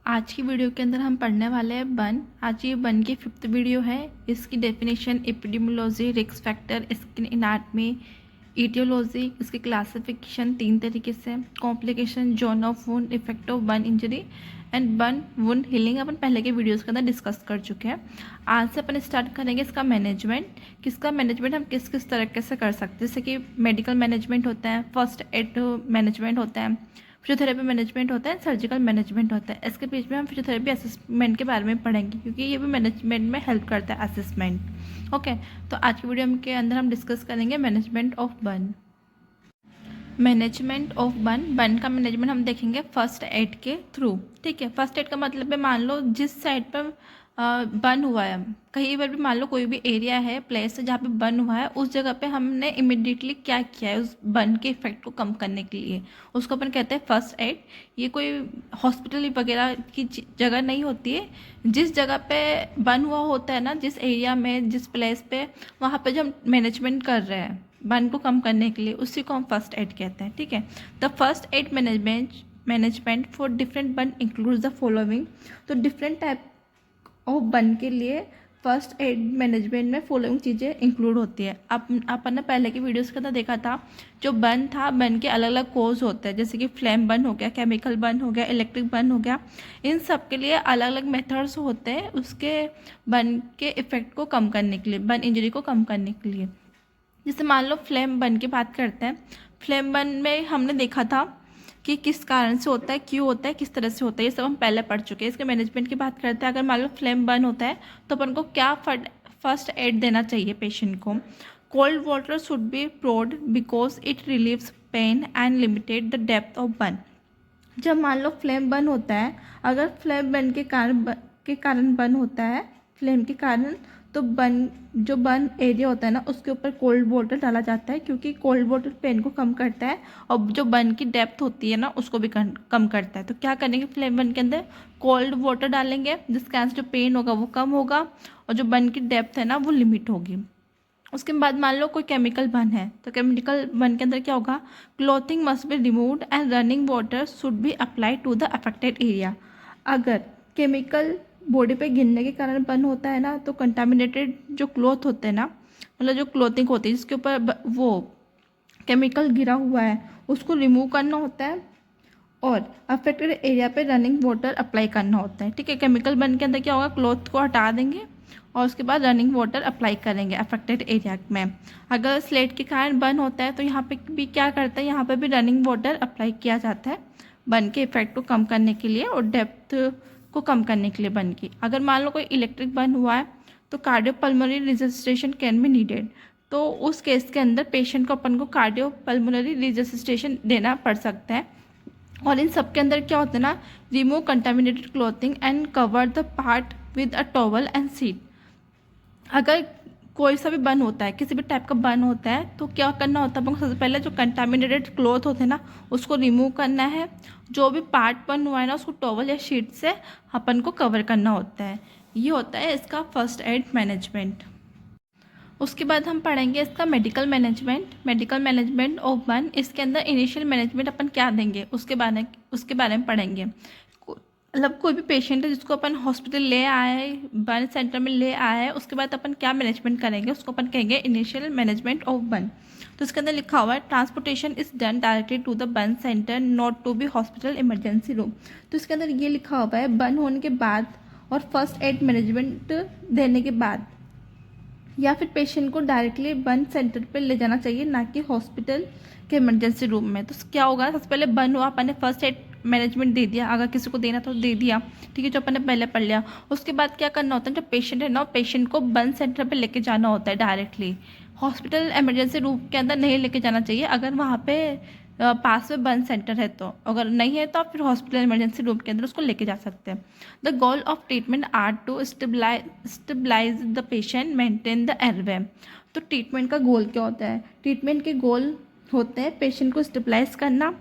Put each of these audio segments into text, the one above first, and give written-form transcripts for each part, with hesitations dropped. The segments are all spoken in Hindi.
आज की वीडियो के अंदर हम पढ़ने वाले हैं बर्न। आज ये बर्न की 5th वीडियो है। इसकी definition, epidemiology, risk factor, skin anatomy, etiology, इसकी क्लासिफिकेशन 3 तरीके से, complication, zone of wound, effect of burn injury and burn wound healing अपन पहले के वीडियोस के अंदर डिस्कस कर चुके हैं। आज से अपन स्टार्ट करेंगे इसका मैनेजमेंट। किसका मैनेजमेंट हम किस किस तरीके से कर सकते हैं, जैसे कि मेडिकल मैनेजमेंट होता है, फर्स्ट एड मैनेजमेंट होता है, फिजियोथेरेपी मैनेजमेंट होता है, सर्जिकल मैनेजमेंट होता है। इसके बीच में हम फिजियोथेरेपी असेसमेंट के बारे में पढ़ेंगे क्योंकि ये भी मैनेजमेंट में हेल्प करता है, असेसमेंट। ओके, तो आज की वीडियो के अंदर हम डिस्कस करेंगे management of burn. Management of burn, burn का मैनेजमेंट हम देखेंगे फर्स्ट एड के थ्रू। ठीक है, फर्स्ट एड का मतलब है, मान लो जिस साइड पर बर्न हुआ है, कहीं पर भी मान लो कोई भी एरिया है, प्लेस है जहाँ पे बर्न हुआ है, उस जगह पे हमने इमिडिएटली क्या किया है उस बर्न के इफेक्ट को कम करने के लिए, उसको अपन कहते हैं फर्स्ट एड। ये कोई हॉस्पिटल वगैरह की जगह नहीं होती है। जिस जगह पे बर्न हुआ होता है ना, जिस एरिया में, जिस प्लेस पे, वहाँ पे जो हम मैनेजमेंट कर रहे हैं बर्न को कम करने के लिए, उसी को हम फर्स्ट एड कहते हैं। ठीक है, the first aid management for different burn includes the following. तो डिफरेंट टाइप ऑफ बर्न के लिए फर्स्ट एड मैनेजमेंट में फॉलोइंग चीज़ें इंक्लूड होती है। अपन ने पहले की वीडियोस के अंदर देखा था, जो बर्न था, बर्न के अलग अलग कोज होते हैं, जैसे कि फ्लेम बर्न हो गया, केमिकल बर्न हो गया, इलेक्ट्रिक बर्न हो गया। इन सब के लिए अलग अलग मेथड्स होते हैं उसके बर्न के इफेक्ट को कम करने के लिए, बर्न इंजरी को कम करने के लिए। जैसे मान लो फ्लेम बर्न की बात करते हैं। फ्लेम बर्न में हमने देखा था कि किस कारण से होता है, क्यों होता है, किस तरह से होता है, ये सब हम पहले पढ़ चुके हैं। इसके मैनेजमेंट की बात करते हैं। अगर मान लो फ्लेम बर्न होता है तो अपन को क्या फर्स्ट एड देना चाहिए पेशेंट को। Cold water should be poured because it relieves pain and limited the depth of burn. जब मान लो फ्लेम बर्न होता है, अगर फ्लेम बर्न के कारण बर्न होता है, फ्लेम के कारण, तो जो बर्न एरिया होता है ना, उसके ऊपर कोल्ड वाटर डाला जाता है क्योंकि कोल्ड वाटर पेन को कम करता है और जो बर्न की डेप्थ होती है ना, उसको भी कम करता है। तो क्या करेंगे, फ्लेम बर्न के अंदर कोल्ड वाटर डालेंगे, जिसके कारण जो पेन होगा वो कम होगा और जो बर्न की डेप्थ है ना वो लिमिट होगी। उसके बाद मान लो कोई केमिकल बर्न है, तो केमिकल बर्न के अंदर क्या होगा, clothing must be removed and running water should be applied to the affected area. अगर केमिकल बॉडी पे गिरने के कारण बर्न होता है ना, तो कंटामिनेटेड जो क्लॉथ होते हैं ना, मतलब जो क्लॉथिंग होती है जिसके ऊपर वो केमिकल गिरा हुआ है, उसको रिमूव करना होता है और अफेक्टेड एरिया पे रनिंग वाटर अप्लाई करना होता है। ठीक है, केमिकल बर्न के अंदर क्या होगा, क्लॉथ को हटा देंगे और उसके बाद रनिंग वाटर अप्लाई करेंगे अफेक्टेड एरिया में। अगर स्लेट के कारण बर्न होता है तो यहाँ पे भी क्या करता है, यहाँ पे भी रनिंग वाटर अप्लाई किया जाता है बर्न के इफेक्ट को कम करने के लिए और डेप्थ को कम करने के लिए बर्न की। अगर मान लो कोई इलेक्ट्रिक बर्न हुआ है तो cardiopulmonary resuscitation can be needed. तो उस केस के अंदर पेशेंट को अपन को कार्डियोपल्मोनरी रिससिटेशन देना पड़ सकता है। और इन सब के अंदर क्या होता है ना, remove contaminated clothing and cover the part with a towel and seat. अगर कोई सा भी बर्न होता है, किसी भी टाइप का बर्न होता है, तो क्या करना होता है अपन को, सबसे पहले जो कंटामिनेटेड क्लॉथ होते हैं ना, उसको रिमूव करना है। जो भी पार्ट बर्न हुआ है ना, उसको टॉवल या शीट से अपन को कवर करना होता है। ये होता है इसका फर्स्ट एड मैनेजमेंट। उसके बाद हम पढ़ेंगे इसका मेडिकल मैनेजमेंट ऑफ बर्न। इसके अंदर इनिशियल मैनेजमेंट अपन क्या देंगे उसके बारे में पढ़ेंगे। मतलब कोई भी पेशेंट है जिसको अपन हॉस्पिटल ले आए, बर्न सेंटर में ले आए हैं, उसके बाद अपन क्या मैनेजमेंट करेंगे, उसको अपन कहेंगे इनिशियल मैनेजमेंट ऑफ बर्न। तो इसके अंदर लिखा हुआ है, transportation is done directly to the burn centre, not to be hospital emergency room. तो इसके अंदर ये लिखा हुआ है, बर्न होने के बाद और फर्स्ट एड मैनेजमेंट देने के बाद या फिर पेशेंट को डायरेक्टली बर्न सेंटर पर ले जाना चाहिए, ना कि हॉस्पिटल के इमरजेंसी रूम में। तो क्या होगा, सबसे पहले बर्न हुआ, अपन ने फर्स्ट एड मैनेजमेंट दे दिया, अगर किसी को देना था तो दे दिया, ठीक है, जो अपन ने पहले पढ़ लिया। उसके बाद क्या करना होता है, जो पेशेंट है ना, पेशेंट को बर्न सेंटर पे लेके जाना होता है डायरेक्टली। हॉस्पिटल इमरजेंसी रूम के अंदर नहीं लेके जाना चाहिए अगर वहाँ पे पास में बर्न सेंटर है तो। अगर नहीं है तो आप फिर हॉस्पिटल इमरजेंसी रूम के अंदर उसको लेके जा सकते हैं। The goal of treatment are to stabilise the patient, maintain the airway. तो ट्रीटमेंट का गोल क्या होता है, ट्रीटमेंट के गोल होते हैं पेशेंट को स्टेबलाइज करना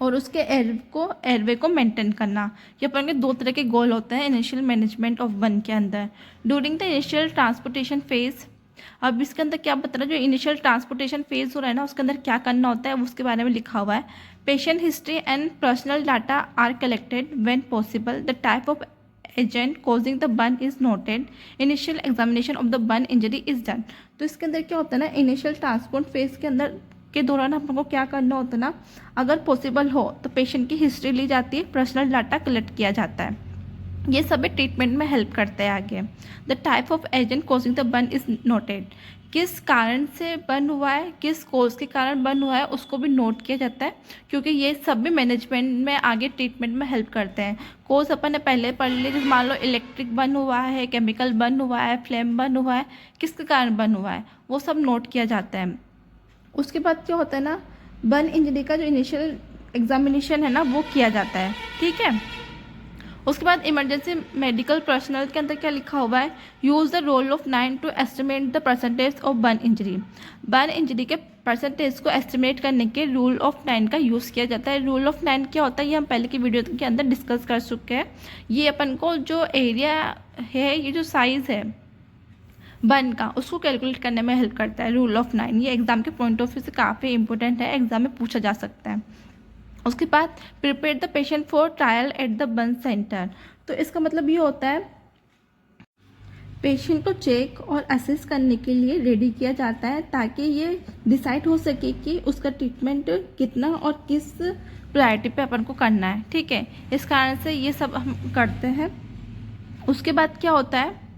और उसके एयरवे को मेंटेन करना। ये अपन के 2 तरह के गोल होते हैं इनिशियल मैनेजमेंट ऑफ बर्न के अंदर। During the initial transportation phase, अब इसके अंदर क्या बता रहा है, जो इनिशियल ट्रांसपोर्टेशन फेज हो रहा है ना, उसके अंदर क्या करना होता है उसके बारे में लिखा हुआ है। Patient history and personal data are collected when possible. The type of agent causing the burn is noted. Initial examination of the burn injury is done. तो इसके अंदर क्या होता है ना, इनिशियल ट्रांसपोर्ट फेज के अंदर के दौरान हम लोग को क्या करना होता है ना, अगर पॉसिबल हो तो पेशेंट की हिस्ट्री ली जाती है, पर्सनल डाटा कलेक्ट किया जाता है। ये सभी ट्रीटमेंट में हेल्प करते हैं आगे। The type of agent causing the burn is noted. किस कारण से बर्न हुआ है, किस कोज के कारण बर्न हुआ है, उसको भी नोट किया जाता है, क्योंकि ये सब भी मैनेजमेंट में आगे ट्रीटमेंट में हेल्प करते हैं। कोज अपन ने पहले पढ़ ली, जैसे मान लो इलेक्ट्रिक बर्न हुआ है, केमिकल बर्न हुआ है, फ्लेम बर्न हुआ है, किसके कारण बर्न हुआ है, वो सब नोट किया जाता है। उसके बाद क्या होता है ना, बर्न इंजरी का जो इनिशियल एग्जामिनेशन है ना वो किया जाता है, ठीक है। उसके बाद इमरजेंसी मेडिकल पर्सनल के अंदर क्या लिखा हुआ है, use the rule of 9 to estimate the percentage of burn injury. Burn injury के परसेंटेज को एस्टिमेट करने के रूल ऑफ 9 का यूज़ किया जाता है। रूल ऑफ 9 क्या होता है, ये हम पहले की वीडियो के अंदर डिस्कस कर चुके हैं। ये अपन को जो एरिया है, ये जो साइज़ है बर्न का, उसको कैलकुलेट करने में हेल्प करता है रूल ऑफ 9। ये एग्जाम के पॉइंट ऑफ व्यू से काफ़ी इंपॉर्टेंट है, एग्जाम में पूछा जा सकता है। उसके बाद prepare the patient for trial at the burn centre. तो इसका मतलब ये होता है पेशेंट को चेक और असेस करने के लिए रेडी किया जाता है, ताकि ये डिसाइड हो सके कि उसका ट्रीटमेंट कितना और किस प्रायोरिटी पे अपन को करना है, ठीक है। इस कारण से ये सब हम करते हैं। उसके बाद क्या होता है,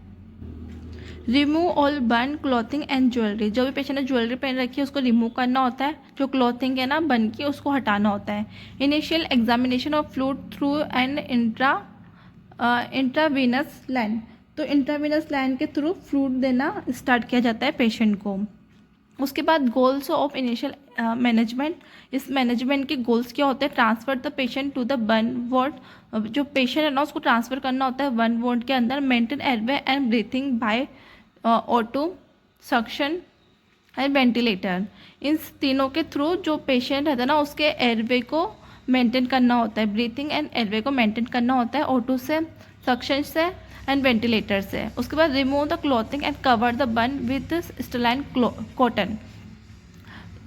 remove all burn clothing and jewellery. जो भी पेशेंट ने ज्वेलरी पहन रखी है उसको रिमूव करना होता है, जो क्लॉथिंग है ना बर्न की उसको हटाना होता है। Initial examination of fluid through and intravenous line. तो इंट्रावीनस लाइन के थ्रू फ्लूइड देना स्टार्ट किया जाता है पेशेंट को। उसके बाद गोल्स ऑफ इनिशियल मैनेजमेंट। इस मैनेजमेंट के गोल्स क्या होते हैं, transfer the patient to the burn ward. जो पेशेंट है ना उसको ट्रांसफ़र करना होता है बर्न वार्ड के अंदर। Maintain airway and breathing by auto suction and ventilator. इन तीनों के थ्रू जो पेशेंट रहता है ना उसके एयरवे को मेंटेन करना होता है, ब्रीथिंग एंड एयरवे को मेंटेन करना होता है ऑटो से, सक्शन से एंड वेंटिलेटर से। उसके बाद remove the clothing and cover the burn with sterile cotton.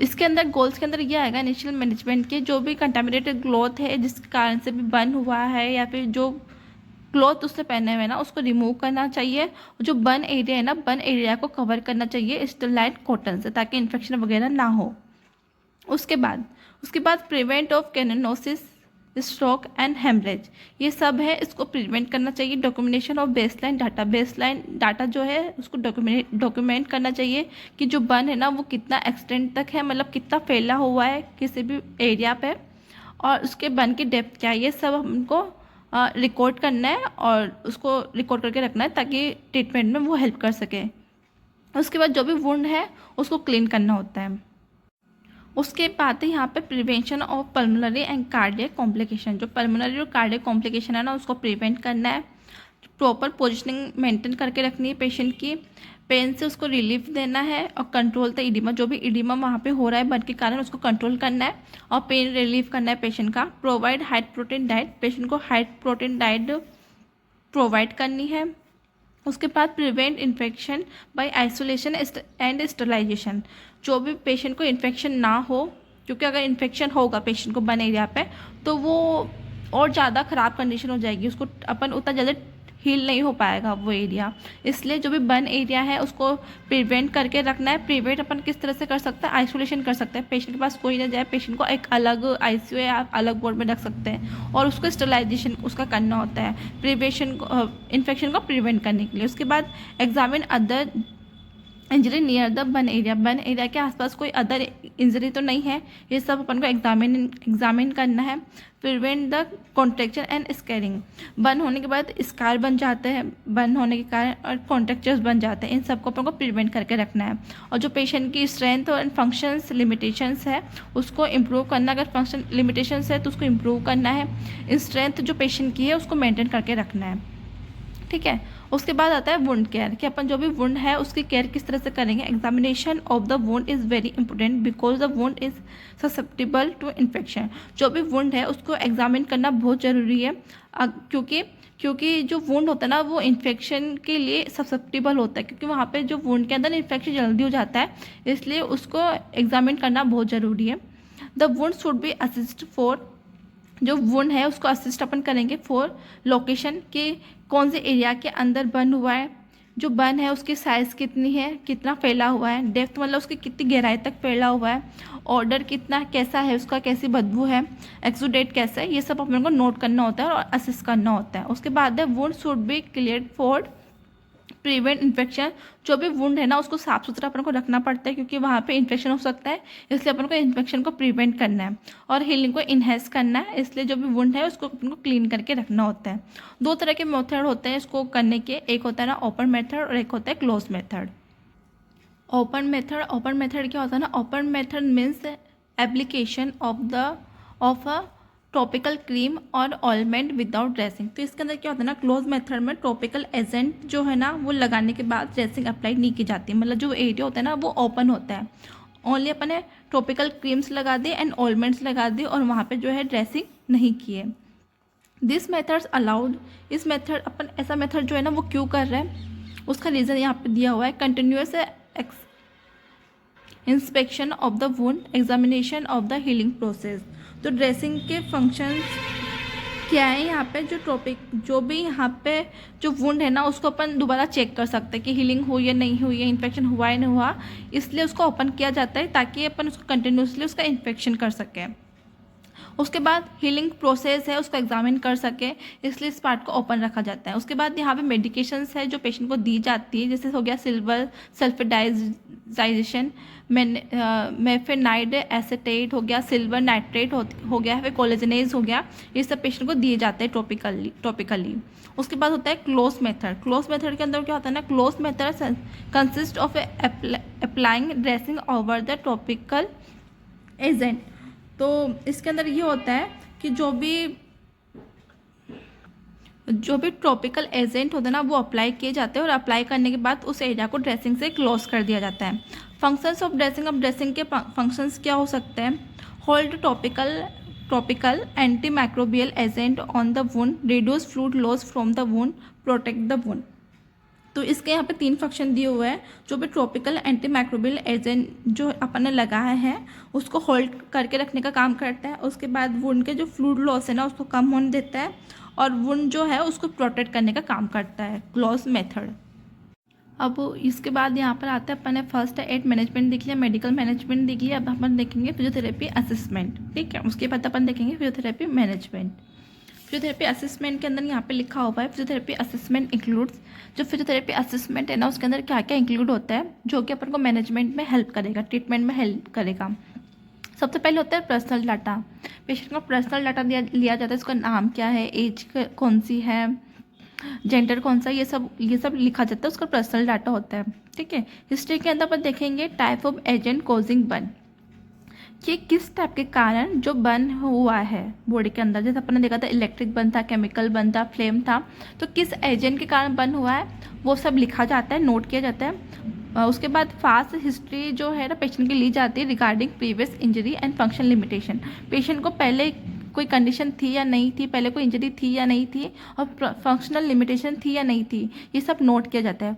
इसके अंदर गोल्स के अंदर ये आएगा इनिशियल मैनेजमेंट के, जो भी कंटामिनेटेड क्लॉथ है जिसके कारण से भी बर्न हुआ है या फिर जो क्लॉथ उसने पहने हुए ना उसको रिमूव करना चाहिए। जो बर्न एरिया है ना बर्न एरिया को कवर करना चाहिए स्टेलाइन कॉटन से, ताकि इन्फेक्शन वगैरह ना हो। उसके बाद prevent of cyanosis, stroke and haemorrhage, ये सब है, इसको प्रिवेंट करना चाहिए। Documentation of baseline data. Baseline data जो है उसको डॉक्यूमेंट करना चाहिए कि जो बर्न है ना वो कितना एक्सटेंट तक है, मतलब कितना फैला हुआ है किसी भी एरिया पे, और उसके बर्न की डेप्थ क्या है, ये सब हमको रिकॉर्ड करना है और उसको रिकॉर्ड करके रखना है ताकि ट्रीटमेंट में वो हेल्प कर सके। उसके बाद जो भी वुंड है उसको क्लीन करना होता है। उसके बाद यहाँ पे prevention of pulmonary and cardiac complication. जो पल्मोनरी और कार्डियक कॉम्प्लिकेशन है ना उसको प्रिवेंट करना है। प्रॉपर पोजिशनिंग मेंटेन करके रखनी है पेशेंट की, पेन से उसको रिलीफ देना है और कंट्रोल द इडिमा। जो भी इडिमा वहाँ पे हो रहा है बर्न के कारण उसको कंट्रोल करना है और पेन रिलीफ करना है पेशेंट का। Provide high protein diet. Patient को हाई प्रोटीन डाइट प्रोवाइड करनी है। उसके बाद prevent infection by isolation and sterilisation. जो भी पेशेंट को इन्फेक्शन ना हो, क्योंकि अगर इन्फेक्शन होगा पेशेंट को बर्न एरिया पे तो वो और ज़्यादा ख़राब कंडीशन हो जाएगी, उसको अपन उतना ज़्यादा हील नहीं हो पाएगा वो एरिया। इसलिए जो भी बर्न एरिया है उसको प्रिवेंट करके रखना है। प्रिवेंट अपन किस तरह से कर सकते हैं, आइसोलेशन कर सकते हैं, पेशेंट के पास कोई ना जाए, पेशेंट को एक अलग आईसीयू या अलग वार्ड में रख सकते हैं और उसको स्टरलाइजेशन उसका करना होता है प्रिवेंशन इन्फेक्शन को प्रिवेंट करने के लिए। उसके बाद examine other injury near the burn area. Burn area के आसपास कोई अदर इंजरी तो नहीं है, ये सब अपन को एग्जामिन करना है। Prevent the contracture and scaring. Burn होने के बाद स्कार बन जाते हैं बर्न होने के कारण और कॉन्ट्रैक्चर्स बन जाते हैं, इन सबको अपन को प्रिवेंट करके रखना है। और जो पेशेंट की स्ट्रेंथ और फंक्शंस लिमिटेशंस है उसको इम्प्रूव करना। अगर फंक्शन लिमिटेशंस है तो उसको इम्प्रूव करना है। स्ट्रेंथ जो पेशेंट की है उसको मेंटेन करके रखना है, ठीक है। उसके बाद आता है वुंड केयर, कि अपन जो भी वुंड है उसकी केयर किस तरह से करेंगे। Examination of the wound is very important because the wound is susceptible to infection. जो भी वुंड है उसको एग्जामिन करना बहुत ज़रूरी है, क्योंकि जो वुंड होता है ना वो इन्फेक्शन के लिए ससेप्टिबल होता है, क्योंकि वहाँ पे जो वुंड के अंदर इन्फेक्शन जल्दी हो जाता है, इसलिए उसको एग्जामिन करना बहुत ज़रूरी है। The wound should be assist for, जो वुंड है उसको असिस्ट अपन करेंगे फॉर लोकेशन के कौन से एरिया के अंदर बर्न हुआ है, जो बर्न है उसकी साइज़ कितनी है, कितना फैला हुआ है, डेप्थ मतलब उसकी कितनी गहराई तक फैला हुआ है, ऑर्डर कितना कैसा है उसका, कैसी बदबू है, एक्सुडेट कैसा है, ये सब अपन को नोट करना होता है और असिस्ट करना होता है। उसके बाद है wound should be clear for prevent infection, जो भी वुंड है ना उसको साफ सुथरा अपन को रखना पड़ता है क्योंकि वहाँ पे इन्फेक्शन हो सकता है, इसलिए अपन को इन्फेक्शन को प्रिवेंट करना है और हीलिंग को इन्हेंस करना है, इसलिए जो भी वुंड है उसको अपन को क्लीन करके रखना होता है। दो तरह के मेथड होते हैं इसको करने के, एक होता है ना ओपन मेथड और एक होता है क्लोज मेथड। ओपन मेथड क्या होता है ना, open method means application of a topical cream और ऑइलमेंट विदाउट ड्रेसिंग। तो इसके अंदर क्या होता है ना, क्लोज मेथड में टॉपिकल एजेंट जो है ना वो लगाने के बाद ड्रेसिंग अप्लाई नहीं की जाती, मतलब जो एरिया होता है ना वो ओपन होता है, ओनली अपन ने टॉपिकल क्रीम्स लगा दी एंड ऑइलमेंट्स लगा दी और वहाँ पे जो है ड्रेसिंग नहीं की है। दिस मेथड्स अलाउड, इस मेथड अपन ऐसा मेथड जो है ना वो क्यों कर रहे हैं उसका रीज़न यहाँ पे दिया हुआ है, continuous inspection of the wound, examination of the healing process. तो ड्रेसिंग के फंक्शंस क्या है यहाँ पे, जो भी यहाँ पे जो वुंड है ना उसको अपन दोबारा चेक कर सकते हैं कि हीलिंग हुई या नहीं हुई है, इन्फेक्शन हुआ या नहीं हुआ, इसलिए उसको ओपन किया जाता है ताकि अपन उसको कंटिन्यूसली उसका इन्फेक्शन कर सकें। उसके बाद हीलिंग प्रोसेस है उसको एग्जामिन कर सके, इसलिए इस पार्ट को ओपन रखा जाता है। उसके बाद यहाँ पे मेडिकेशंस है जो पेशेंट को दी जाती है, जैसे हो गया सिल्वर सल्फेडाइजेशन, मेफेनाइड एसेटेट हो गया, सिल्वर नाइट्रेट हो गया, फिर कोलेजनेज हो गया, ये सब पेशेंट को दिए जाते हैं टॉपिकली। उसके बाद होता है क्लोज मेथड। क्लोज मेथड के अंदर क्या होता है ना, close method consist of applying dressing over the topical agent. तो इसके अंदर ये होता है कि जो भी टॉपिकल एजेंट होता है ना वो अप्लाई किए जाते हैं और अप्लाई करने के बाद उस एरिया को ड्रेसिंग से क्लोज कर दिया जाता है। फंक्शंस ऑफ ड्रेसिंग, अब ड्रेसिंग के फंक्शंस क्या हो सकते हैं, hold topical anti microbial agent on the wound, reduce fluid loss from the wound, protect the wound. तो इसके यहाँ पे 3 फंक्शन दिए हुए हैं, जो भी ट्रॉपिकल एंटी माइक्रोबियल एजेंट जो अपन ने लगाया है उसको होल्ड करके रखने का काम करता है, उसके बाद वुंड के जो फ्लूइड लॉस है ना उसको कम होने देता है और वुंड जो है उसको प्रोटेक्ट करने का काम करता है, क्लोज मेथड। अब इसके बाद यहाँ पर आता है अपन ने फर्स्ट एड मैनेजमेंट देख लिया, मेडिकल मैनेजमेंट देख लिया, अब अपन देखेंगे फिजियोथेरेपी असेसमेंट, ठीक है। उसके बाद अपन देखेंगे फिजियोथेरेपी मैनेजमेंट। फिजियोथेरेपी असेसमेंट के अंदर यहाँ पे लिखा हुआ है फिजियोथेरेपी असेसमेंट इंक्लूड्स, जो फिजियोथेरेपी असेसमेंट है ना उसके अंदर क्या क्या इंक्लूड होता है जो कि अपन को मैनेजमेंट में हेल्प करेगा, ट्रीटमेंट में हेल्प करेगा। सबसे पहले होता है पर्सनल डाटा, पेशेंट का पर्सनल डाटा लिया जाता है, उसका नाम क्या है, एज कौन सी है, जेंडर कौन सा, ये सब लिखा जाता है, उसका पर्सनल डाटा होता है, ठीक है। हिस्ट्री के अंदर अपन देखेंगे type of agent causing burn, कि किस टाइप के कारण जो बर्न हुआ है बॉडी के अंदर, जैसे अपन ने देखा था इलेक्ट्रिक बर्न था, केमिकल बर्न था, फ्लेम था, तो किस एजेंट के कारण बर्न हुआ है वो सब लिखा जाता है, नोट किया जाता है। उसके बाद फास्ट हिस्ट्री जो है ना पेशेंट की ली जाती है regarding previous injury and function limitation, patient को पहले कोई कंडीशन थी या नहीं थी, पहले कोई इंजरी थी या नहीं थी और फंक्शनल लिमिटेशन थी या नहीं थी, ये सब नोट किया जाता है।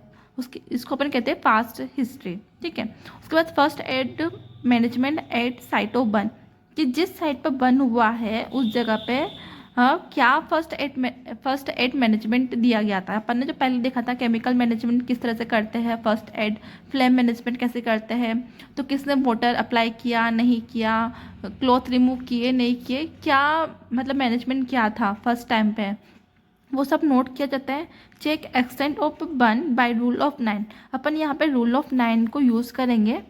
इसको अपन कहते हैं फास्ट हिस्ट्री, ठीक है। उसके बाद first aid management eight site of burn, कि जिस साइट पर बर्न हुआ है उस जगह पे क्या फर्स्ट एड मैनेजमेंट दिया गया था। अपन ने जो पहले देखा था केमिकल मैनेजमेंट किस तरह से करते हैं, फर्स्ट एड फ्लेम मैनेजमेंट कैसे करते हैं, तो किसने वाटर अप्लाई किया नहीं किया, क्लॉथ रिमूव किए नहीं किए, क्या मतलब मैनेजमेंट क्या था फर्स्ट टाइम पे, वो सब नोट किया जाता है। Check extent of burn by rule of 9, अपन यहाँ पे रूल ऑफ 9 को यूज़ करेंगे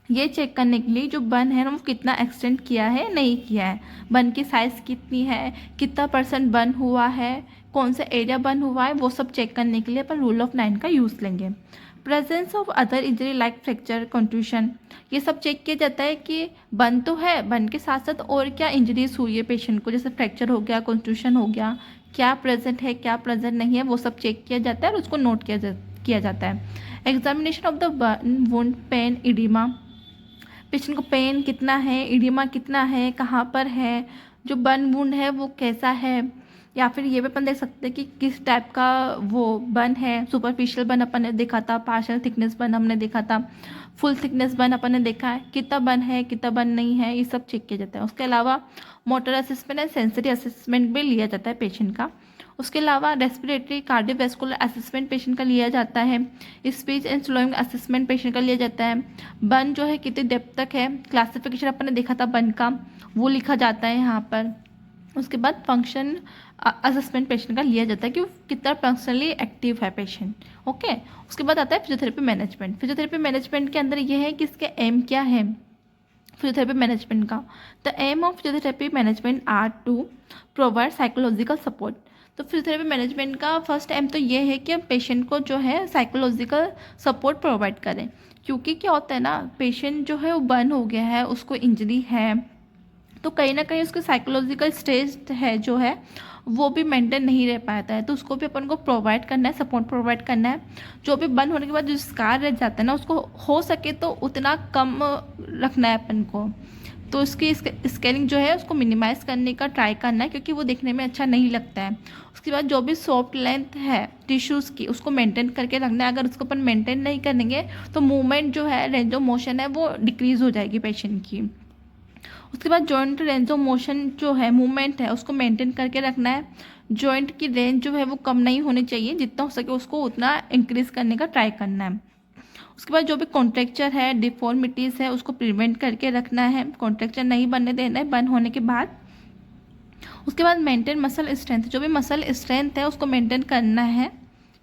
ये चेक करने के लिए जो बर्न है ना वो कितना एक्सटेंड किया है नहीं किया है, बर्न की साइज़ कितनी है, कितना % बर्न हुआ है, कौन सा एरिया बर्न हुआ है, वो सब चेक करने के लिए अपन रूल ऑफ 9 का यूज़ लेंगे। Presence of other injury like fracture contusion, ये सब चेक किया जाता है कि बर्न तो है, बर्न के साथ साथ और क्या इंजरीज हुई है पेशेंट को, जैसे फ्रैक्चर हो गया, कंट्यूशन हो गया, क्या प्रेजेंट है क्या प्रेजेंट नहीं है, वो सब चेक किया जाता है और उसको नोट किया जाता है। Examination of the burn wound pain oedema, patient को पेन कितना है, इडीमा कितना है, कहाँ पर है, जो बर्न वुंड है वो कैसा है, या फिर ये भी अपन देख सकते हैं कि किस टाइप का वो बर्न है। सुपरफिशियल बर्न अपन ने देखा था, पार्शियल थिकनेस बर्न हमने देखा था, फुल थिकनेस बर्न अपन ने देखा है, कितना बर्न है कितना बर्न नहीं है, ये सब चेक किया जाता है। उसके अलावा motor assessment and sensory assessment भी लिया जाता है पेशेंट का। उसके अलावा रेस्पिरेटरी कार्डियोवैस्कुलर असेसमेंट पेशेंट का लिया जाता है। Speech and slowing assessment patient का लिया जाता है। बर्न जो है कितनी डेप्थ तक है, क्लासिफिकेशन अपन ने देखा था बर्न का, वो लिखा जाता है यहाँ पर। उसके बाद फंक्शन असेसमेंट पेशेंट का लिया जाता है कि वो कितना फंक्शनली एक्टिव है पेशेंट। ओके, उसके बाद आता है फिजियोथेरेपी मैनेजमेंट। फिजियोथेरेपी मैनेजमेंट के अंदर ये है कि इसके एम क्या है फिजियोथेरेपी मैनेजमेंट का। The aim of physiotherapy management are to provide psychological support. तो फिजियोथेरेपी मैनेजमेंट का फर्स्ट एम तो ये है कि हम पेशेंट को जो है साइकोलॉजिकल सपोर्ट प्रोवाइड करें, क्योंकि क्या होता है ना, पेशेंट जो है वो बर्न हो गया है, उसको इंजरी है, तो कहीं ना कहीं उसके साइकोलॉजिकल स्टेज है जो है वो भी मेंटेन नहीं रह पाता है, तो उसको भी अपन को प्रोवाइड करना है, सपोर्ट प्रोवाइड करना है। जो भी बंद होने के बाद जो स्कार रह जाता है ना, उसको हो सके तो उतना कम रखना है अपन को। तो उसकी स्केलिंग जो है उसको मिनिमाइज़ करने का ट्राई करना है, क्योंकि वो देखने में अच्छा नहीं लगता है। उसके बाद जो भी सॉफ्ट लेंथ है टिश्यूज़ की, उसको मेंटेन करके रखना है। अगर उसको अपन मेंटेन नहीं करेंगे तो मूवमेंट जो है, रेंज ऑफ मोशन है, वो डिक्रीज़ हो जाएगी पेशेंट की। उसके बाद जॉइंट रेंज ऑफ मोशन जो है, मूवमेंट है, उसको मेंटेन करके रखना है। जॉइंट की रेंज जो है वो कम नहीं होनी चाहिए, जितना हो सके उसको उतना इंक्रीज करने का ट्राई करना है। उसके बाद जो भी कॉन्ट्रेक्चर है, डिफॉर्मिटीज़ है, उसको प्रिवेंट करके रखना है, कॉन्ट्रेक्चर नहीं बनने देना है बर्न होने के बाद। उसके बाद मेंटेन मसल स्ट्रेंथ, जो भी मसल स्ट्रेंथ है उसको मेंटेन करना है।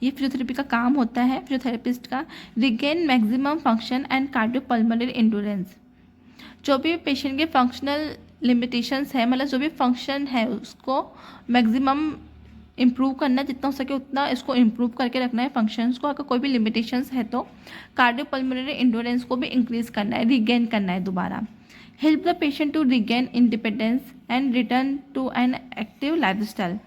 ये फिजियोथेरेपी का काम होता है फिजियोथेरेपिस्ट का। Regain maximum function and cardiopulmonary endurance, जो भी पेशेंट के फंक्शनल लिमिटेशंस है, मतलब जो भी फंक्शन है उसको मैक्सिमम इम्प्रूव करना है, जितना हो सके उतना इसको इम्प्रूव करके रखना है फंक्शंस को। अगर कोई भी लिमिटेशंस है तो कार्डियोपल्मोनरी एंडोरेंस को भी इंक्रीज करना है, रिगेन करना है दोबारा। Help the patient to regain independence and return to an active lifestyle.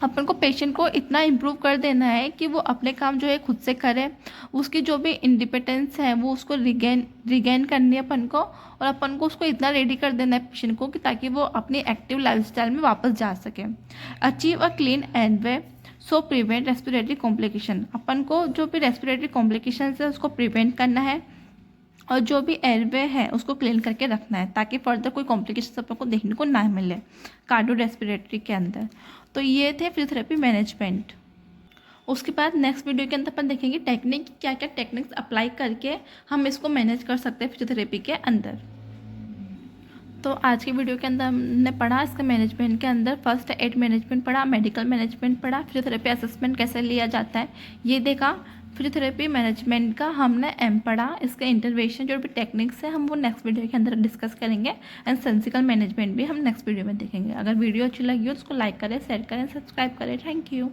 अपन को पेशेंट को इतना इम्प्रूव कर देना है कि वो अपने काम जो है खुद से करे, उसकी जो भी इंडिपेंडेंस है वो उसको रिगेन करनी है अपन को, और अपन को उसको इतना रेडी कर देना है पेशेंट को कि ताकि वो अपनी एक्टिव लाइफस्टाइल में वापस जा सके। Achieve a clean airway so prevent respiratory complication, अपन को जो भी रेस्पिरेटरी कॉम्प्लिकेशन है उसको प्रिवेंट करना है, और जो भी एयरवे है उसको क्लीन करके रखना है, ताकि फर्दर कोई कॉम्प्लिकेशन अपन को देखने को ना मिले कार्डियो रेस्पिरेटरी के अंदर। तो ये थे फिजियोथेरेपी मैनेजमेंट। उसके बाद नेक्स्ट वीडियो के अंदर अपन देखेंगे टेक्निक, क्या क्या टेक्निक्स अप्लाई करके हम इसको मैनेज कर सकते हैं फिजियोथेरेपी के अंदर। तो आज की वीडियो के अंदर हमने पढ़ा इसका मैनेजमेंट के अंदर फर्स्ट एड मैनेजमेंट पढ़ा, मेडिकल मैनेजमेंट पढ़ा, फिजियोथेरेपी असेसमेंट कैसे लिया जाता है ये देखा। फिजियोथेरेपी मैनेजमेंट का हमने एम पढ़ा, इसका इंटरवेंशन जो भी टेक्निक्स है हम वो नेक्स्ट वीडियो के अंदर डिस्कस करेंगे, एंड सर्जिकल मैनेजमेंट भी हम नेक्स्ट वीडियो में देखेंगे। अगर वीडियो अच्छी लगी हो तो उसको लाइक करें, शेयर करें, सब्सक्राइब करें। Thank you.